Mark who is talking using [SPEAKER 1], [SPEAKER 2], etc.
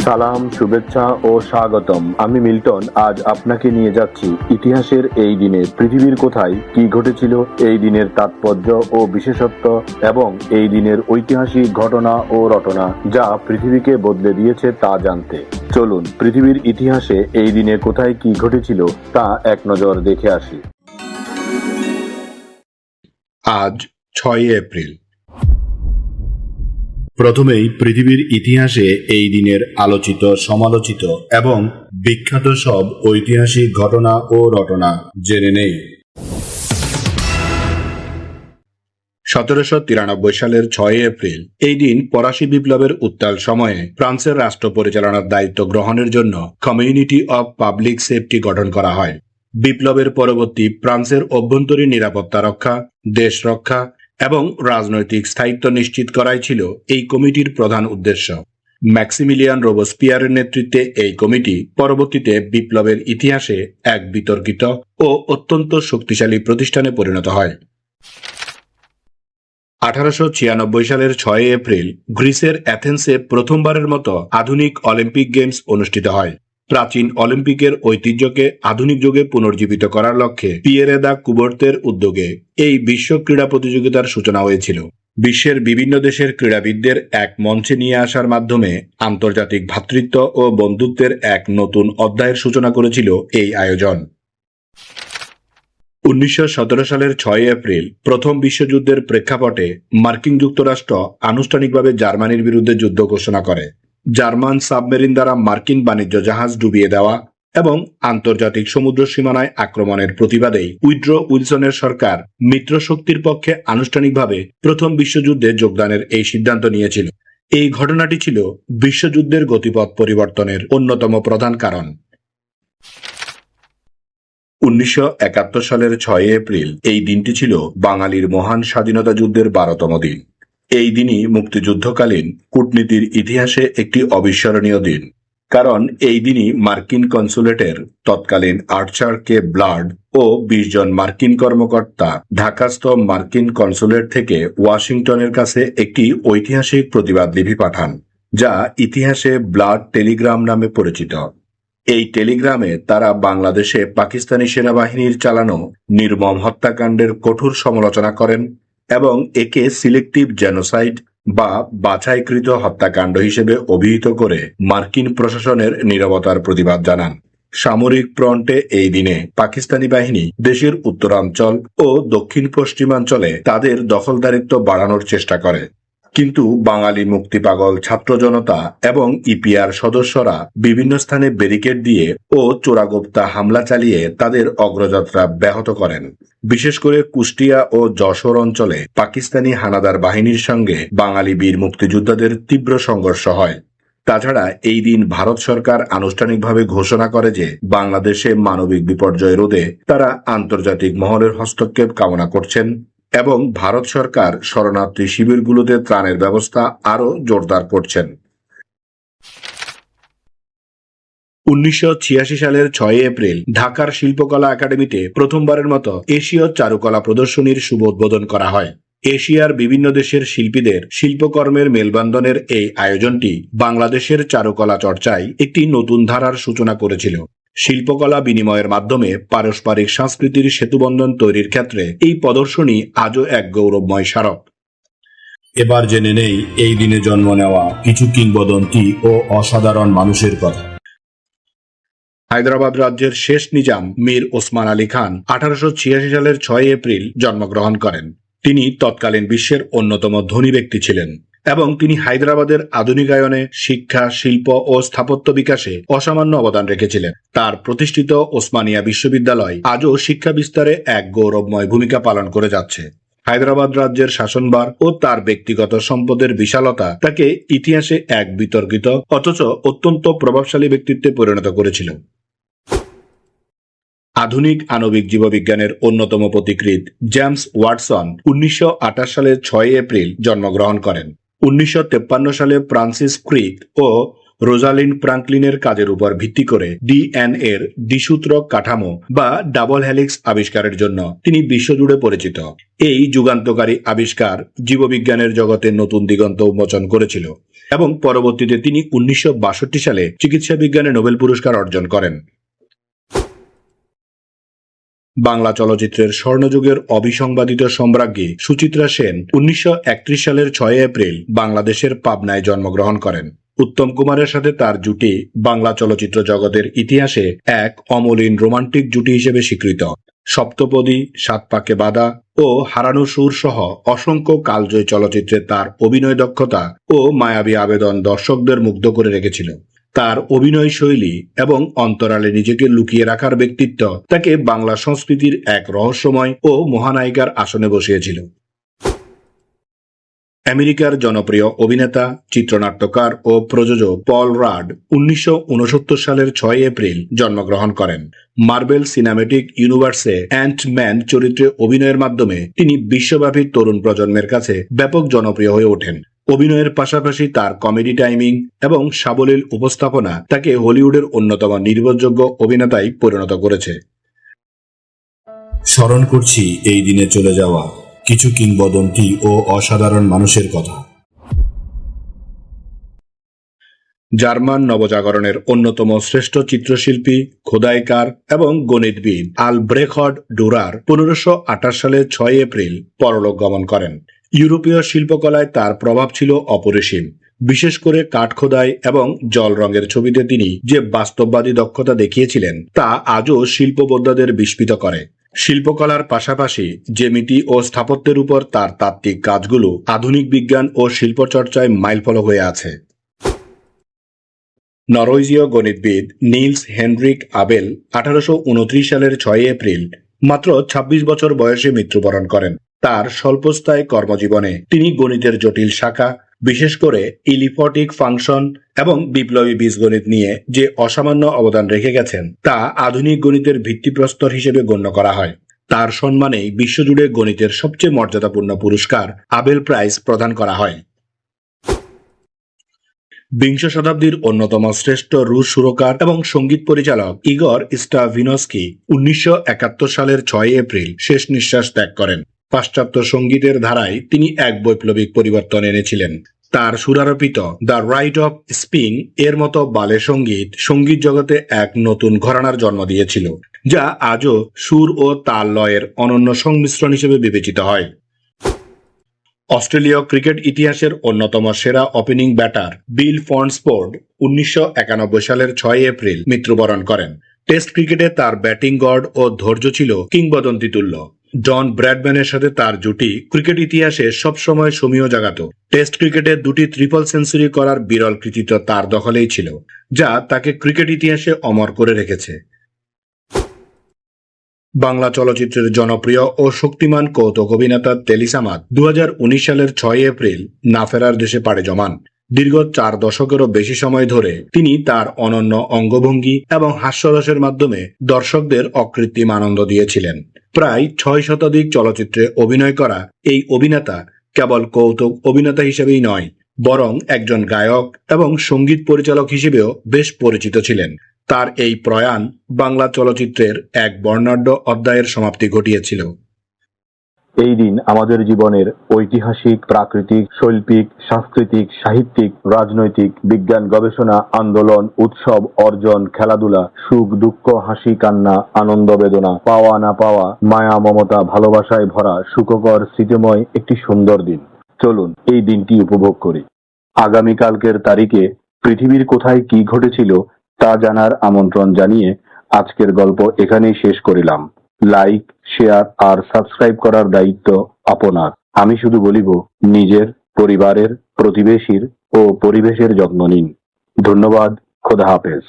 [SPEAKER 1] সালাম, শুভেচ্ছা ও স্বাগতম। আমি মিল্টন। আজ আপনাকে নিয়ে যাচ্ছি ইতিহাসের এই দিনে পৃথিবীর কোথায় কি ঘটেছিল, এই দিনের তাৎপর্য ও বিশেষত্ব এবং এই দিনের ঐতিহাসিক ঘটনা ও রটনা যা পৃথিবীকে বদলে দিয়েছে তা জানতে। চলুন পৃথিবীর ইতিহাসে এই দিনে কোথায় কি ঘটেছিল তা এক নজর দেখে আসি।
[SPEAKER 2] আজ 6 এপ্রিল। প্রথমেই পৃথিবীর ইতিহাসে এই দিনের আলোচিত, সমালোচিত এবং বিখ্যাত সব ঐতিহাসিক ঘটনা ও রটনা জেনে নেই। 1793 সালের 6 এপ্রিল এই দিন ফরাসি বিপ্লবের উত্তাল সময়ে ফ্রান্সের রাষ্ট্র পরিচালনার দায়িত্ব গ্রহণের জন্য কমিউনিটি অব পাবলিক সেফটি গঠন করা হয়। বিপ্লবের পরবর্তী ফ্রান্সের অভ্যন্তরীণ নিরাপত্তা রক্ষা, দেশ রক্ষা এবং রাজনৈতিক স্থায়িত্ব নিশ্চিত করাই ছিল এই কমিটির প্রধান উদ্দেশ্য। ম্যাক্সিমিলিয়ান রোবসপিয়ারের নেতৃত্বে এই কমিটি পরবর্তীতে বিপ্লবের ইতিহাসে এক বিতর্কিত ও অত্যন্ত শক্তিশালী প্রতিষ্ঠানে পরিণত হয়। 1896 সালের 6 এপ্রিল গ্রিসের অ্যাথেন্সে প্রথমবারের মতো আধুনিক অলিম্পিক গেমস অনুষ্ঠিত হয়। প্রাচীন অলিম্পিকের ঐতিহ্যকে আধুনিক যুগে পুনর্জীবিত করার লক্ষ্যে পিয়েরে দা কুবর্তের উদ্যোগে এই বিশ্ব ক্রীড়া প্রতিযোগিতার সূচনা হয়েছিল। বিশ্বের বিভিন্ন দেশের ক্রীড়াবিদদের এক মঞ্চে নিয়ে আসার মাধ্যমে আন্তর্জাতিক ভ্রাতৃত্ব ও বন্ধুত্বের এক নতুন অধ্যায়ের সূচনা করেছিল এই আয়োজন। 1917 সালের 6 এপ্রিল প্রথম বিশ্বযুদ্ধের প্রেক্ষাপটে মার্কিন যুক্তরাষ্ট্র আনুষ্ঠানিকভাবে জার্মানির বিরুদ্ধে যুদ্ধ ঘোষণা করে। জার্মান সাবমেরিন দ্বারা মার্কিন বাণিজ্য জাহাজ ডুবিয়ে দেওয়া এবং আন্তর্জাতিক সমুদ্র সীমানায় আক্রমণের প্রতিবাদেই উইড্রো উইলসনের সরকার মিত্রশক্তির পক্ষে আনুষ্ঠানিকভাবে প্রথম বিশ্বযুদ্ধে যোগদানের এই সিদ্ধান্ত নিয়েছিল। এই ঘটনাটি ছিল বিশ্বযুদ্ধের গতিপথ পরিবর্তনের অন্যতম প্রধান কারণ। 1971 সালের 6 এপ্রিল এই দিনটি ছিল বাঙালির মহান স্বাধীনতা যুদ্ধের 12তম দিন। এই দিনই মুক্তিযুদ্ধকালীন কূটনীতির ইতিহাসে একটি অবিস্মরণীয় দিন, কারণ এই দিনই মার্কিন কনসুলেটের তৎকালীন আর্চার কে ব্লাড ও 20 জন মার্কিন কর্মকর্তা ঢাকাস্থ মার্কিন কনসুলেট থেকে ওয়াশিংটনের কাছে একটি ঐতিহাসিক প্রতিবাদ লিপি পাঠান, যা ইতিহাসে ব্লাড টেলিগ্রাম নামে পরিচিত। এই টেলিগ্রামে তারা বাংলাদেশে পাকিস্তানি সেনাবাহিনীর চালানো নির্মম হত্যাকাণ্ডের কঠোর সমালোচনা করেন এবং একে সিলেক্টিভ জেনোসাইড বা বাছাইকৃত হত্যাকাণ্ড হিসেবে অভিহিত করে মার্কিন প্রশাসনের নীরবতার প্রতিবাদ জানান। সামরিক ফ্রন্টে এই দিনে পাকিস্তানি বাহিনী দেশের উত্তরাঞ্চল ও দক্ষিণ পশ্চিমাঞ্চলে তাদের দখলদারিত্ব বাড়ানোর চেষ্টা করে, কিন্তু বাঙালি মুক্তিপাগল ছাত্র জনতা এবং ইপিআর সদস্যরা বিভিন্ন স্থানে ব্যারিকেড দিয়ে ও চোরাগোপ্তা হামলা চালিয়ে তাদের অগ্রযাত্রা ব্যাহত করেন। বিশেষ করে কুষ্টিয়া ও যশোর অঞ্চলে পাকিস্তানি হানাদার বাহিনীর সঙ্গে বাঙালি বীর মুক্তিযোদ্ধাদের তীব্র সংঘর্ষ হয়। তাছাড়া এই দিন ভারত সরকার আনুষ্ঠানিকভাবে ঘোষণা করে যে বাংলাদেশে মানবিক বিপর্যয় রোধে তারা আন্তর্জাতিক মহলের হস্তক্ষেপ কামনা করছেন এবং ভারত সরকার শরণার্থী শিবিরগুলোতে ত্রাণের ব্যবস্থা আরও জোরদার করছেন। 1986 সালের 6 এপ্রিল ঢাকার শিল্পকলা একাডেমিতে প্রথমবারের মতো এশীয় চারুকলা প্রদর্শনীর শুভ উদ্বোধন করা হয়। এশিয়ার বিভিন্ন দেশের শিল্পীদের শিল্পকর্মের মেলবন্ধনের এই আয়োজনটি বাংলাদেশের চারুকলা চর্চায় একটি নতুন ধারার সূচনা করেছিল। শিল্পকলা বিনিময়ের মাধ্যমে পারস্পরিক সংস্কৃতির সেতুবন্ধন তৈরির ক্ষেত্রে এই প্রদর্শনী আজও এক গৌরবময় স্মারক। এবার জেনে নেই এই দিনে জন্ম নেওয়া কিছু কিংবদন্তি ও অসাধারণ মানুষের কথা। হায়দ্রাবাদ রাজ্যের শেষ নিজাম মীর ওসমান আলী খান 1886 সালের 6 এপ্রিল জন্মগ্রহণ করেন। তিনি তৎকালীন বিশ্বের অন্যতম ধনী ব্যক্তি ছিলেন এবং তিনি হায়দ্রাবাদের আধুনিকায়নে, শিক্ষা, শিল্প ও স্থাপত্য বিকাশে অসামান্য অবদান রেখেছিলেন। তার প্রতিষ্ঠিত ওসমানিয়া বিশ্ববিদ্যালয় আজও শিক্ষা বিস্তারে এক গৌরবময় ভূমিকা পালন করে যাচ্ছে। হায়দ্রাবাদ রাজ্যের শাসনভার ও তার ব্যক্তিগত সম্পদের বিশালতা তাকে ইতিহাসে এক বিতর্কিত অথচ অত্যন্ত প্রভাবশালী ব্যক্তিত্বে পরিণত করেছিল। আধুনিক আণবিক জীববিজ্ঞানের অন্যতম পথিকৃৎ জেমস ওয়াটসন 1928 সালের 6 এপ্রিল জন্মগ্রহণ করেন। 1953 সালে ফ্রান্সিস ক্রিক ও রোজালিন্ড ফ্রাঙ্কলিনের কাজের উপর ভিত্তি করে ডিএনএর দ্বিসূত্রক কাঠামো বা ডাবল হেলিক্স আবিষ্কারের জন্য তিনি বিশ্বজুড়ে পরিচিত। এই যুগান্তকারী আবিষ্কার জীববিজ্ঞানের জগতে নতুন দিগন্ত উন্মোচন করেছিল এবং পরবর্তীতে তিনি 1962 সালে চিকিৎসা বিজ্ঞানে নোবেল পুরস্কার অর্জন করেন। বাংলা চলচ্চিত্রের স্বর্ণযুগের অবিসংবাদিত সম্রাজ্ঞী সুচিত্রা সেন 1931 সালের 6 এপ্রিল বাংলাদেশের পাবনায় জন্মগ্রহণ করেন। উত্তম কুমারের সাথে তার জুটি বাংলা চলচ্চিত্র জগতের ইতিহাসে এক অমলিন রোমান্টিক জুটি হিসেবে স্বীকৃত। সপ্তপদী, সাত পাকে বাঁধা ও হারানো সুর সহ অসংখ্য কালজয়ী চলচ্চিত্রে তার অভিনয় দক্ষতা ও মায়াবী আবেদন দর্শকদের মুগ্ধ করে রেখেছিল। তার অভিনয় শৈলী এবং অন্তরালে নিজেকে লুকিয়ে রাখার ব্যক্তিত্ব তাকে বাংলা সংস্কৃতির এক রহস্যময় ও মহানায়িকার আসনে বসিয়েছিল। আমেরিকার জনপ্রিয় অভিনেতা, চিত্রনাট্যকার ও প্রযোজক পল রাড 1969 সালের 6 এপ্রিল জন্মগ্রহণ করেন। মার্বেল সিনেম্যাটিক ইউনিভার্সে অ্যান্ট-ম্যান চরিত্রে অভিনয়ের মাধ্যমে তিনি বিশ্বব্যাপী তরুণ প্রজন্মের কাছে ব্যাপক জনপ্রিয় হয়ে ওঠেন। অভিনয়ের পাশাপাশি তার কমেডি টাইমিং এবং সাবলীল উপস্থাপনা তাকে হলিউডের অন্যতম নির্ভরযোগ্য অভিনেতায় পরিণত করেছে। স্মরণ করছি এই দিনে চলে যাওয়া কিছু কিংবদন্তি ও অসাধারণ মানুষের কথা। জার্মান নবজাগরণের অন্যতম শ্রেষ্ঠ চিত্রশিল্পী, খোদাইকার এবং গণিতবিদ আলব্রেখট ডুরার 1528 সালের 6 এপ্রিল পরলোক গমন করেন। ইউরোপীয় শিল্পকলায় তার প্রভাব ছিল অপরিসীম। বিশেষ করে কাঠখোদাই এবং জল রঙের ছবিতে তিনি যে বাস্তববাদী দক্ষতা দেখিয়েছিলেন তা আজও শিল্পবোদ্ধাদের বিস্মিত করে। শিল্পকলার পাশাপাশি জ্যামিতি ও স্থাপত্যের উপর তার তাত্ত্বিক কাজগুলো আধুনিক বিজ্ঞান ও শিল্পচর্চায় মাইলফলক হয়ে আছে। নরওয়েজীয় গণিতবিদ নিলস হেনরিক আবেল 1829 সালের 6 এপ্রিল মাত্র 26 বছর বয়সে মৃত্যুবরণ করেন। তার স্বল্পস্থায়ী কর্মজীবনে তিনি গণিতের জটিল শাখা, বিশেষ করে ইলিপটিক ফাংশন এবং বিপ্লবী বীজগণিত নিয়ে যে অসামান্য অবদান রেখে গেছেন তা আধুনিক গণিতের ভিত্তিপ্রস্তর হিসেবে গণ্য করা হয়। তার সম্মানে বিশ্বজুড়ে গণিতের সবচেয়ে মর্যাদাপূর্ণ পুরস্কার আবেল প্রাইজ প্রদান করা হয়। বিংশ শতাব্দীর অন্যতম শ্রেষ্ঠ রুশ সুরকার এবং সঙ্গীত পরিচালক ইগর স্ট্রাভিনস্কি 1971 সালের 6 এপ্রিল শেষ নিঃশ্বাস ত্যাগ করেন। পাশ্চাত্য সঙ্গীতের ধারায় তিনি এক বৈপ্লবিক পরিবর্তন এনেছিলেন। তার সুরারোপিত দ্য রাইট অফ স্পিং এর মতো বালে সঙ্গীত জগতে এক নতুন ঘরানার জন্ম দিয়েছিল, যা আজও সুর ও তাল লয়ের অনন্য সংমিশ্রণ হিসেবে বিবেচিত হয়। অস্ট্রেলীয় ক্রিকেট ইতিহাসের অন্যতম সেরা ওপেনিং ব্যাটার বিল ফন্সফোর্ড 1991 সালের 6 এপ্রিল মৃত্যুবরণ করেন। টেস্ট ক্রিকেটে তার ব্যাটিং গড় ও ধৈর্য ছিল কিংবদন্তি তুল্য। জন ব্র্যাডম্যানের সাথে তার জুটি ক্রিকেট ইতিহাসে সবসময় সমীহ জাগাত। টেস্ট ক্রিকেটে 2টি ট্রিপল সেঞ্চুরি করার বিরল কৃতিত্ব তার দখলেই ছিল, যা তাকে ক্রিকেট ইতিহাসে অমর করে রেখেছে। বাংলা চলচ্চিত্রের জনপ্রিয় ও শক্তিমান কৌতুক অভিনেতা তেলিসামাদ 2019 সালের 6 এপ্রিল না ফেরার দেশে পাড়ি জমান। দীর্ঘ 4 দশকেরও বেশি সময় ধরে তিনি তার অনন্য অঙ্গভঙ্গি এবং হাস্যরসের মাধ্যমে দর্শকদের অকৃত্রিম আনন্দ দিয়েছিলেন। প্রায় 6 শতাধিক চলচ্চিত্রে অভিনয় করা এই অভিনেতা কেবল কৌতুক অভিনেতা হিসেবেই নয়, বরং একজন গায়ক এবং সঙ্গীত পরিচালক হিসেবেও বেশ পরিচিত ছিলেন। তার এই প্রয়াণ বাংলা চলচ্চিত্রের এক বর্ণাঢ্য অধ্যায়ের সমাপ্তি ঘটিয়েছিল।
[SPEAKER 1] এই দিন আমাদের জীবনের ঐতিহাসিক, প্রাকৃতিক, শৈল্পিক, সাংস্কৃতিক, সাহিত্যিক, রাজনৈতিক, বিজ্ঞান গবেষণা, আন্দোলন, উৎসব, অর্জন, খেলাধুলা, সুখ দুঃখ, হাসি কান্না, আনন্দ বেদনা, পাওয়া না পাওয়া, মায়া মমতা, ভালোবাসায় ভরা সুখকর স্মৃতিময় একটি সুন্দর দিন। চলুন এই দিনটি উপভোগ করি। আগামীকালকের তারিখে পৃথিবীর কোথায় কি ঘটেছিল তা জানার আমন্ত্রণ জানিয়ে আজকের গল্প এখানেই শেষ করিলাম। লাইক, শেয়ার আর সাবস্ক্রাইব করার দায়িত্ব আপনার। আমি শুধু বলিব, নিজের, পরিবারের, প্রতিবেশীর ও পরিবেশের যত্ন নিন। ধন্যবাদ। খোদা হাফেজ।